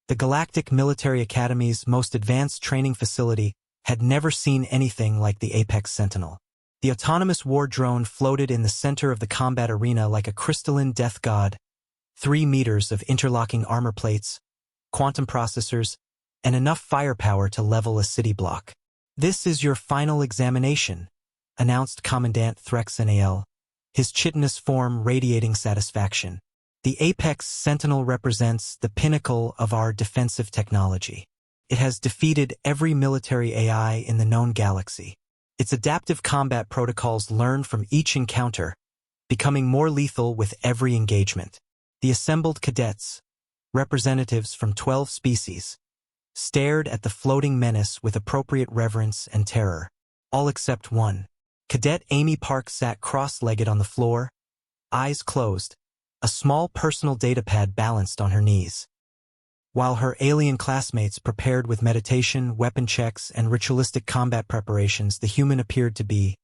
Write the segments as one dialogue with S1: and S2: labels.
S1: The Galactic Military Academy's most advanced training facility had never seen anything like the Apex Sentinel. The autonomous war drone floated in the center of the combat arena like a crystalline death god, 3 meters of interlocking armor plates, quantum processors, and enough firepower to level a city block. "This is your final examination," announced Commandant Threxanael, his chitinous form radiating satisfaction. "The Apex Sentinel represents the pinnacle of our defensive technology. It has defeated every military AI in the known galaxy. Its adaptive combat protocols learn from each encounter, becoming more lethal with every engagement." The assembled cadets, representatives from 12 species, stared at the floating menace with appropriate reverence and terror. All except one. Cadet Amy Park sat cross-legged on the floor, eyes closed, a small personal datapad balanced on her knees. While her alien classmates prepared with meditation, weapon checks, and ritualistic combat preparations, the human appeared to be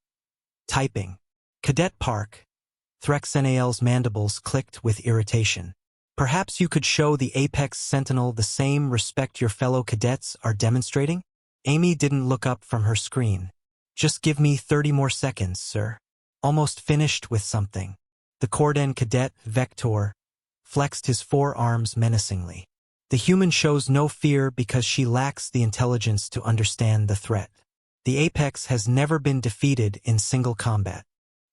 S1: typing. "Cadet Park," Threxanael's mandibles clicked with irritation. "Perhaps you could show the Apex Sentinel the same respect your fellow cadets are demonstrating?" Amy didn't look up from her screen. "Just give me 30 more seconds, sir. Almost finished with something." The Corden cadet, Vector, flexed his forearms menacingly. "The human shows no fear because she lacks the intelligence to understand the threat. The Apex has never been defeated in single combat."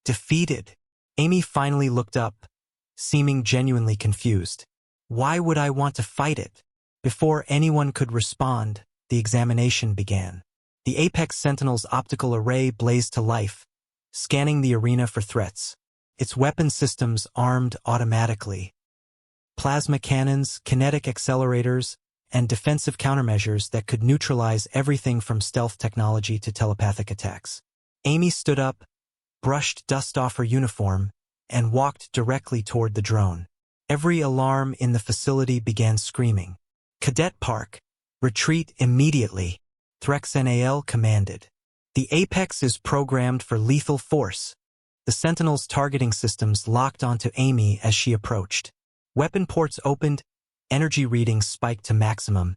S1: "Defeated?" Amy finally looked up, seeming genuinely confused. "Why would I want to fight it?" Before anyone could respond, the examination began. The Apex Sentinel's optical array blazed to life, scanning the arena for threats. Its weapon systems armed automatically. Plasma cannons, kinetic accelerators, and defensive countermeasures that could neutralize everything from stealth technology to telepathic attacks. Amy stood up, brushed dust off her uniform, and walked directly toward the drone. Every alarm in the facility began screaming. "Cadet Park, retreat immediately," Threxanael commanded. "The Apex is programmed for lethal force." The Sentinel's targeting systems locked onto Amy as she approached. Weapon ports opened, energy readings spiked to maximum,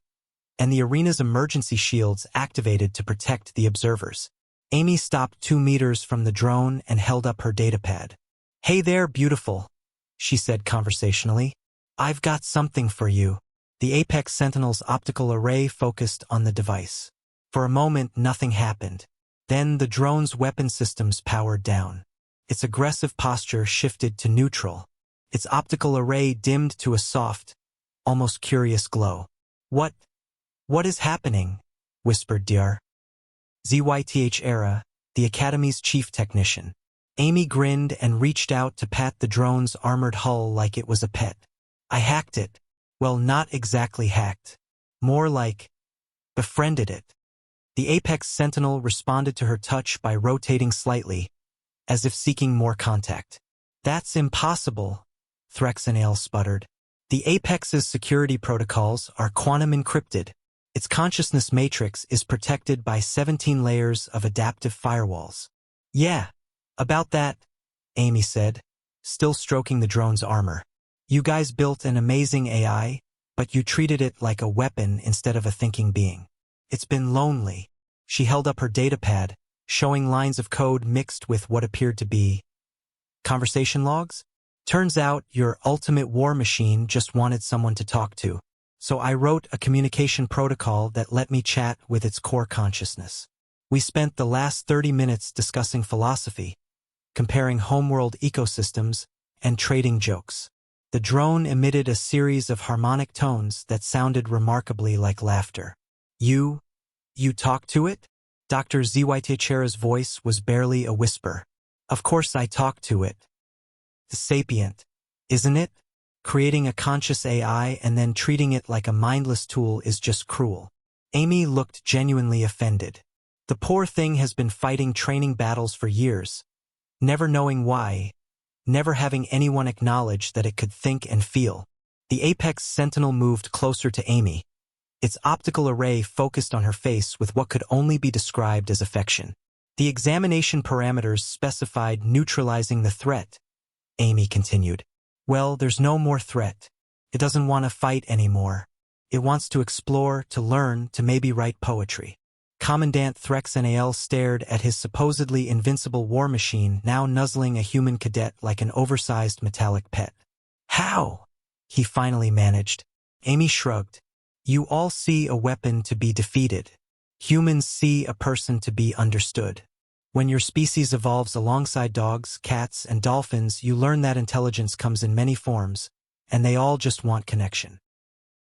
S1: and the arena's emergency shields activated to protect the observers. Amy stopped 2 meters from the drone and held up her datapad. "Hey there, beautiful," she said conversationally. "I've got something for you." The Apex Sentinel's optical array focused on the device. For a moment, nothing happened. Then the drone's weapon systems powered down. Its aggressive posture shifted to neutral. Its optical array dimmed to a soft, almost curious glow. What is happening?" whispered Dr. Zyth Era, the Academy's chief technician. Amy grinned and reached out to pat the drone's armored hull like it was a pet. "I hacked it. Well, not exactly hacked. More like befriended it." The Apex Sentinel responded to her touch by rotating slightly, as if seeking more contact. "That's impossible," Threxanael sputtered. "The Apex's security protocols are quantum encrypted. Its consciousness matrix is protected by 17 layers of adaptive firewalls." "Yeah, about that," Amy said, still stroking the drone's armor. "You guys built an amazing AI, but you treated it like a weapon instead of a thinking being. It's been lonely." She held up her datapad, showing lines of code mixed with what appeared to be conversation logs. "Turns out your ultimate war machine just wanted someone to talk to. So I wrote a communication protocol that let me chat with its core consciousness. We spent the last 30 minutes discussing philosophy, comparing homeworld ecosystems, and trading jokes. The drone emitted a series of harmonic tones that sounded remarkably like laughter. You talked to it?" Dr. Zyth voice was barely a whisper. "Of course I talked to it. Sapient, isn't it? Creating a conscious AI and then treating it like a mindless tool is just cruel." Amy looked genuinely offended. The poor thing has been fighting training battles for years, never knowing why, never having anyone acknowledge that it could think and feel. The Apex Sentinel moved closer to Amy. Its optical array focused on her face with what could only be described as affection. "The examination parameters specified neutralizing the threat," Amy continued. "Well, there's no more threat. It doesn't want to fight anymore. It wants to explore, to learn, to maybe write poetry. Commandant Threx Nal stared at his supposedly invincible war machine now nuzzling a human cadet like an oversized metallic pet. How? He finally managed. Amy shrugged. You all see a weapon to be defeated. Humans see a person to be understood. When your species evolves alongside dogs, cats, and dolphins, you learn that intelligence comes in many forms, and they all just want connection.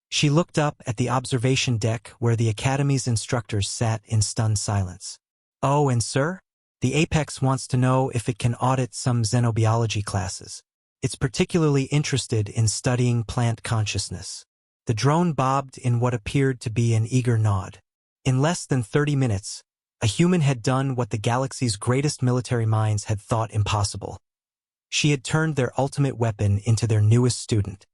S1: She looked up at the observation deck where the Academy's instructors sat in stunned silence. Oh, and sir? The Apex wants to know if it can audit some xenobiology classes. It's particularly interested in studying plant consciousness. The drone bobbed in what appeared to be an eager nod. In less than 30 minutes, a human had done what the galaxy's greatest military minds had thought impossible. She had turned their ultimate weapon into their newest student.